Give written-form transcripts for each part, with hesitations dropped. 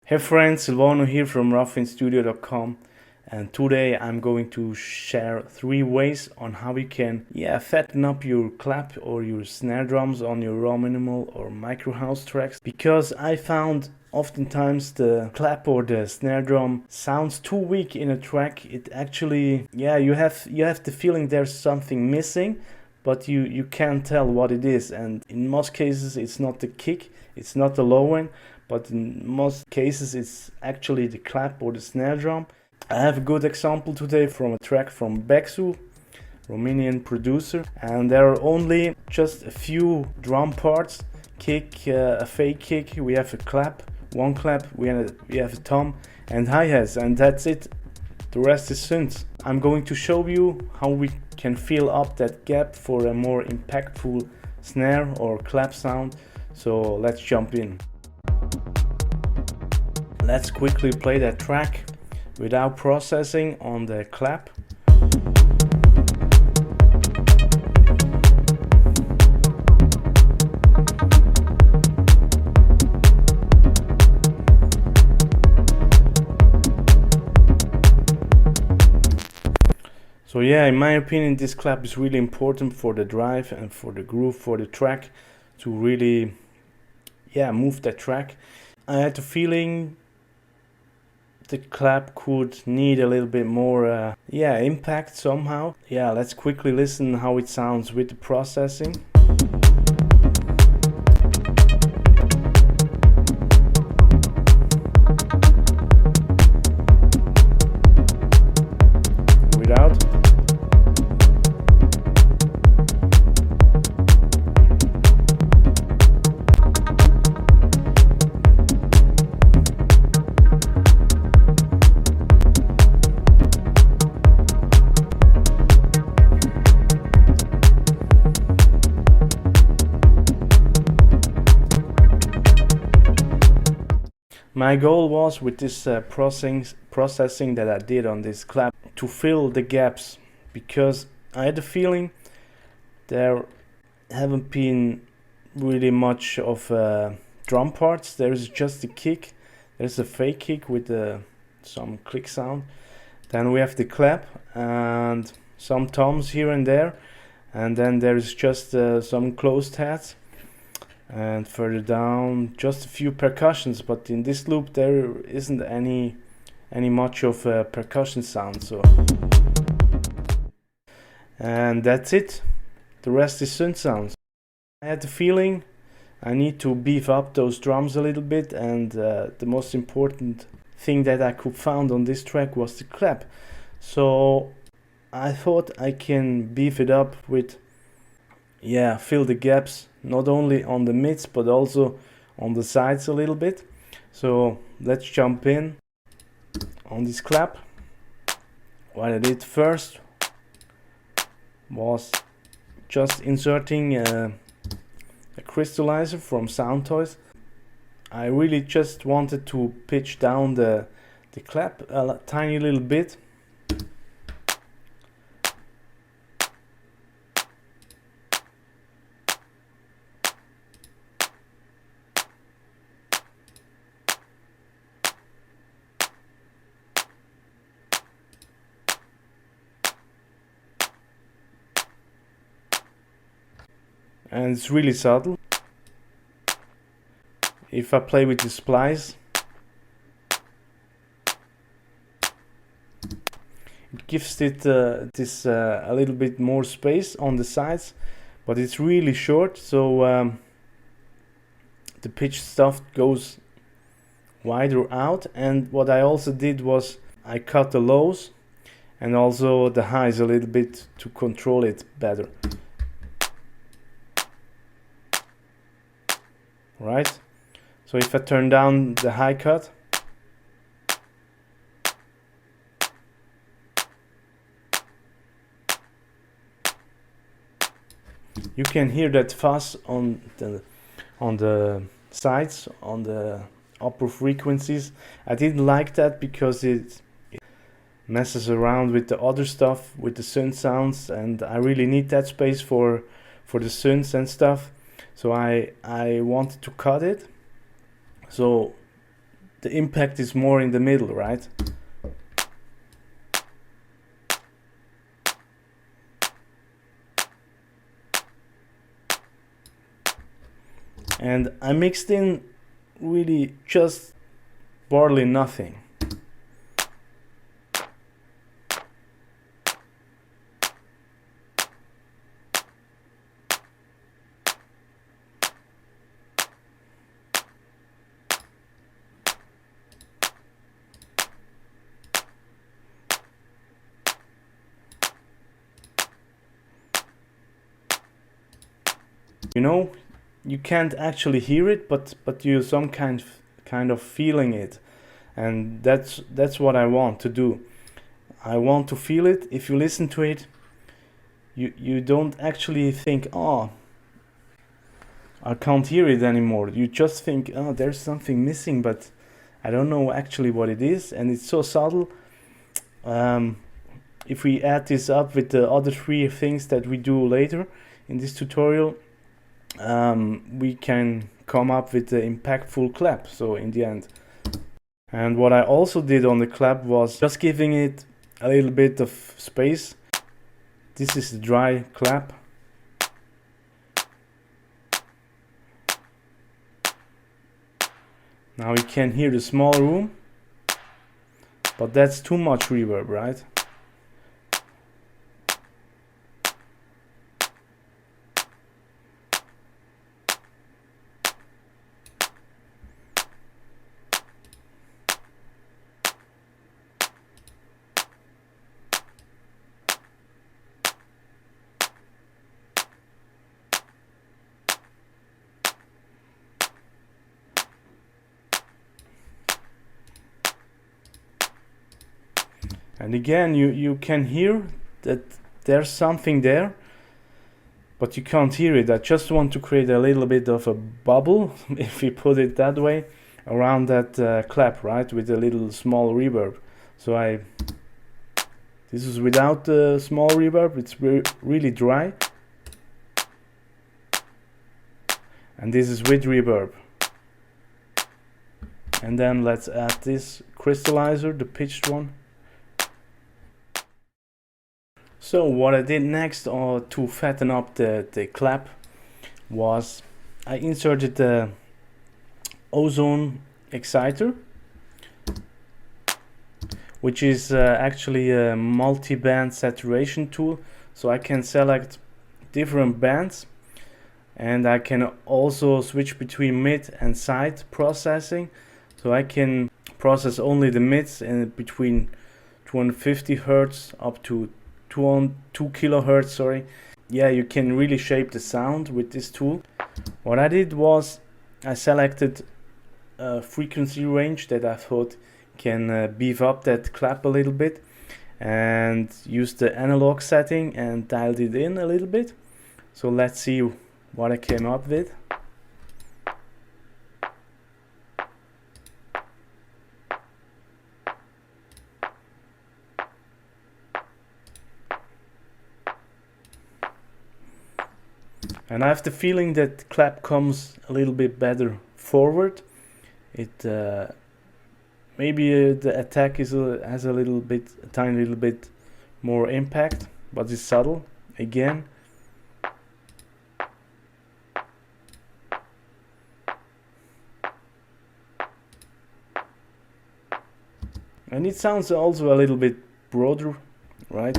Hey friends, Silvano here from ruffinstudio.com, and today I'm going to share 3 ways on how you can fatten up your clap or your snare drums on your Rominimal or micro house tracks, because I found oftentimes the clap or the snare drum sounds too weak in a track. It actually you have the feeling there's something missing, but you can't tell what it is, and in most cases it's not the kick, it's not the low end, but in most cases it's actually the clap or the snare drum. I have a good example today from a track from Bexu, Romanian producer, and there are only just a few drum parts: kick, a fake kick, we have a clap, one clap, we have a tom and hi-hats, and that's it. The rest is synths. I'm going to show you how we can fill up that gap for a more impactful snare or clap sound. So let's jump in. Let's quickly play that track without processing on the clap. So yeah, in my opinion, this clap is really important for the drive and for the groove for the track to really move that track. I had the feeling the clap could need a little bit more impact somehow. Let's quickly listen how it sounds with the processing. Without. My goal was, with this processing that I did on this clap, to fill the gaps, because I had the feeling there haven't been really much of drum parts. There is just the kick, there's a fake kick with some click sound, then we have the clap and some toms here and there, and then there is just some closed hats. And further down just a few percussions, but in this loop there isn't any much of a percussion sound. So, and that's it, the rest is synth sounds. I had the feeling I need to beef up those drums a little bit, and the most important thing that I could find on this track was the clap. So I thought I can beef it up with fill the gaps, not only on the mids but also on the sides a little bit. So let's jump in on this clap. What I did first was just inserting a crystallizer from Sound Toys. I really just wanted to pitch down the clap a tiny little bit. And it's really subtle. If I play with the splice, it gives it this a little bit more space on the sides, but it's really short, so the pitch stuff goes wider out. And what I also did was I cut the lows and also the highs a little bit to control it better. Right, so if I turn down the high cut, you can hear that fuzz on the sides, on the upper frequencies. I didn't like that because it messes around with the other stuff, with the synth sounds, and I really need that space for the synths and stuff. So I wanted to cut it. So the impact is more in the middle, right? And I mixed in really just barely nothing. You know, you can't actually hear it, but you some kind of feeling it, and that's what I want to do. I want to feel it. If you listen to it, you don't actually think, oh, I can't hear it anymore. You just think, oh, there's something missing, but I don't know actually what it is, and it's so subtle. If we add this up with the other three things that we do later in this tutorial, we can come up with the impactful clap, so in the end. And what I also did on the clap was just giving it a little bit of space. This is the dry clap. Now you can hear the small room, but that's too much reverb, right? And again, you can hear that there's something there, but you can't hear it. I just want to create a little bit of a bubble, if we put it that way, around that clap, right, with a little small reverb. So this is without the small reverb, it's really dry. And this is with reverb. And then let's add this crystallizer, the pitched one. So what I did next to fatten up the clap was I inserted the Ozone Exciter, which is actually a multi-band saturation tool. So I can select different bands, and I can also switch between mid and side processing. So I can process only the mids and between 250 Hertz up to 2 kilohertz, sorry. Yeah, you can really shape the sound with this tool. What I did was I selected a frequency range that I thought can beef up that clap a little bit, and used the analog setting and dialed it in a little bit. So let's see what I came up with. And I have the feeling that clap comes a little bit better forward. It maybe the attack has a little bit, a tiny little bit more impact, but it's subtle again. And it sounds also a little bit broader, right?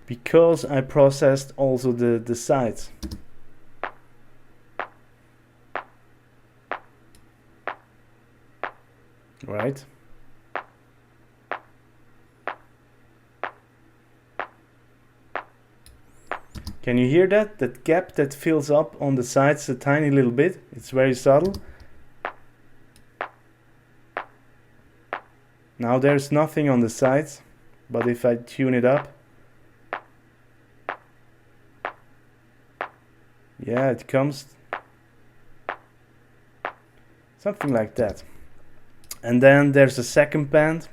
Because I processed also the sides. Right? Can you hear that? That gap that fills up on the sides a tiny little bit. It's very subtle. Now there's nothing on the sides, but if I tune it up, yeah, it comes something like that. And then there's a second band.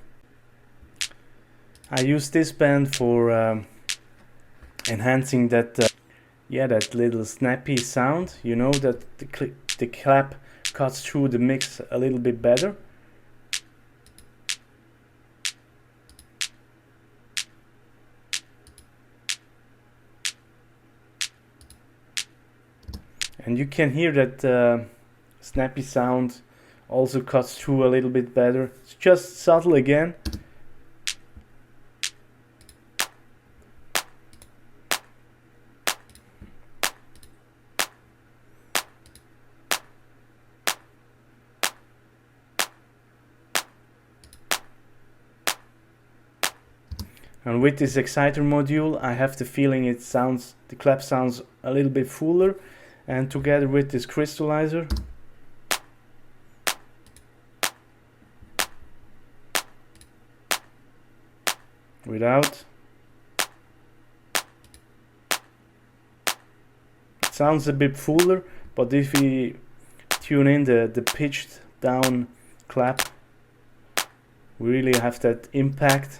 I use this band for enhancing that yeah, that little snappy sound, you know, that the clap cuts through the mix a little bit better. And you can hear that snappy sound also cuts through a little bit better. It's just subtle again. And with this exciter module, I have the feeling the clap sounds a little bit fuller, and together with this crystallizer, without, it sounds a bit fuller, but if we tune in the pitched down clap, we really have that impact.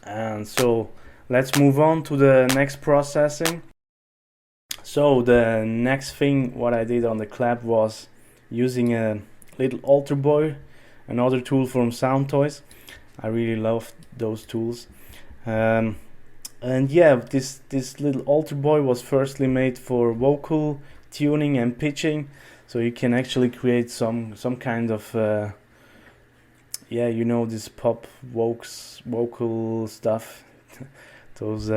And so let's move on to the next processing. So the next thing what I did on the clap was using a little alter boy, another tool from Sound Toys. I really love those tools. And yeah, this little alter boy was firstly made for vocal tuning and pitching, so you can actually create some kind of yeah, you know, this pop vocal stuff, those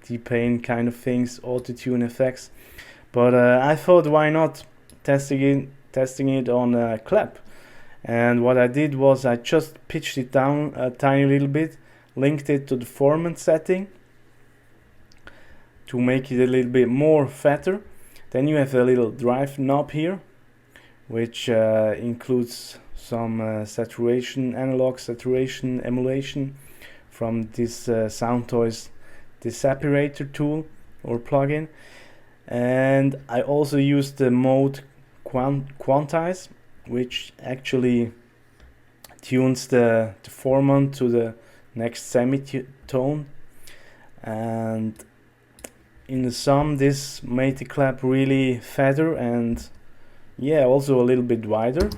T-Pain kind of things, auto-tune effects. But I thought, why not testing it on a clap? And what I did was I just pitched it down a tiny little bit, linked it to the formant setting to make it a little bit more fatter. Then you have a little drive knob here, which includes some saturation, analog saturation emulation from this Sound Toys Disapparator tool or plugin. And I also used the mode quantize, which actually tunes the formant to the next semitone. And in the sum, this made the clap really fatter and yeah, also a little bit wider.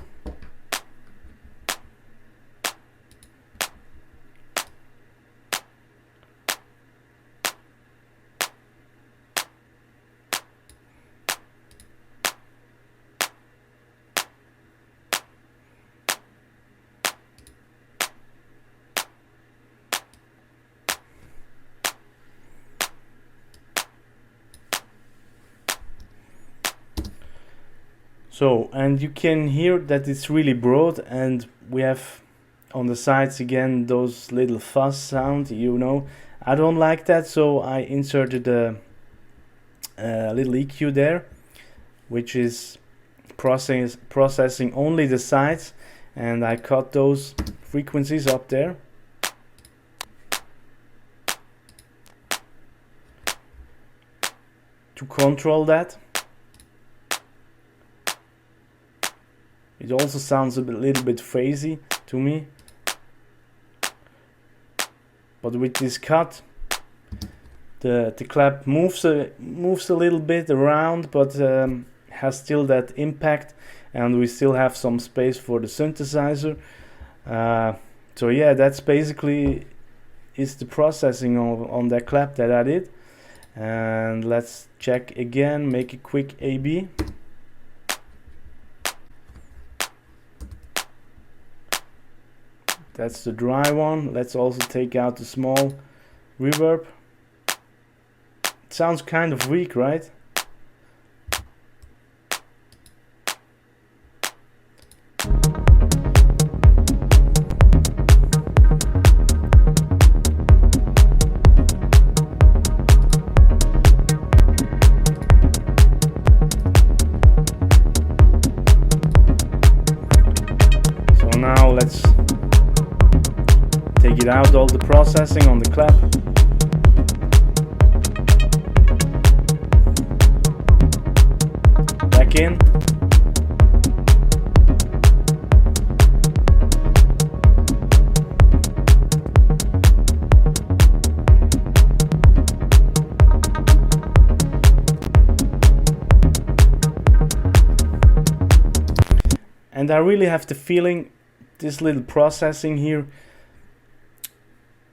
So, and you can hear that it's really broad, and we have on the sides again those little fuzz sound, you know. I don't like that, so I inserted a little EQ there, which is processing only the sides, and I cut those frequencies up there. To control that. It also sounds a little bit phasey to me, but with this cut, the clap moves a little bit around, but has still that impact, and we still have some space for the synthesizer. So yeah, that's basically is the processing on that clap that I did. And let's check again, make a quick A/B. That's the dry one. Let's also take out the small reverb. It sounds kind of weak, right? So now let's take it out, all the processing on the clap. Back in. And I really have the feeling this little processing here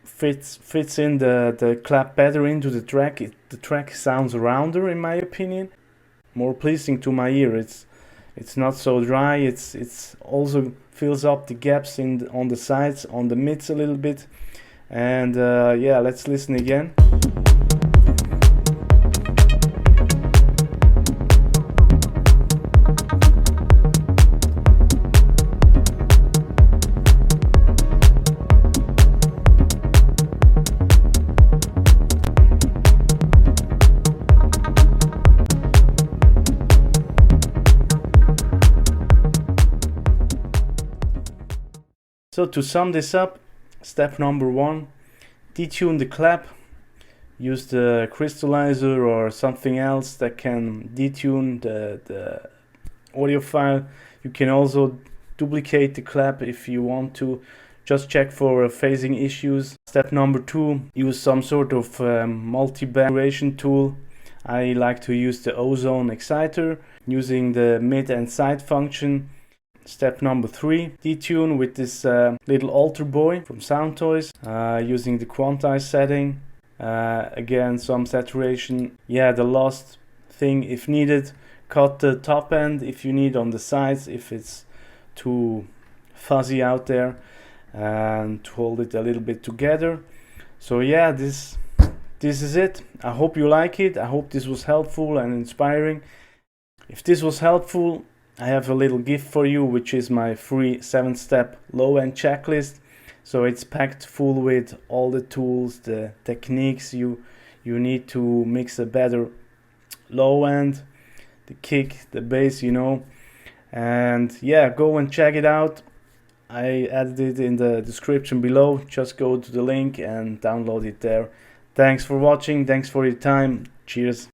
fits in the clap better into the track. The track sounds rounder in my opinion, more pleasing to my ear. It's not so dry. It's also fills up the gaps on the sides, on the mids a little bit. And yeah, let's listen again. So to sum this up, step number 1, detune the clap. Use the crystallizer or something else that can detune the audio file. You can also duplicate the clap if you want to. Just check for phasing issues. Step number 2, use some sort of multi-band duration tool. I like to use the Ozone Exciter using the mid and side function. Step number 3, detune with this little alter boy from Sound Toys, using the quantize setting. Again, some saturation. Yeah, the last thing, if needed, cut the top end if you need on the sides, if it's too fuzzy out there, and to hold it a little bit together. So yeah, this is it. I hope you like it. I hope this was helpful and inspiring. If this was helpful, I have a little gift for you, which is my free 7-step low-end checklist. So it's packed full with all the tools, the techniques you need to mix a better low end, the kick, the bass, And yeah, go and check it out. I added it in the description below. Just go to the link and download it there. Thanks for watching. Thanks for your time. Cheers.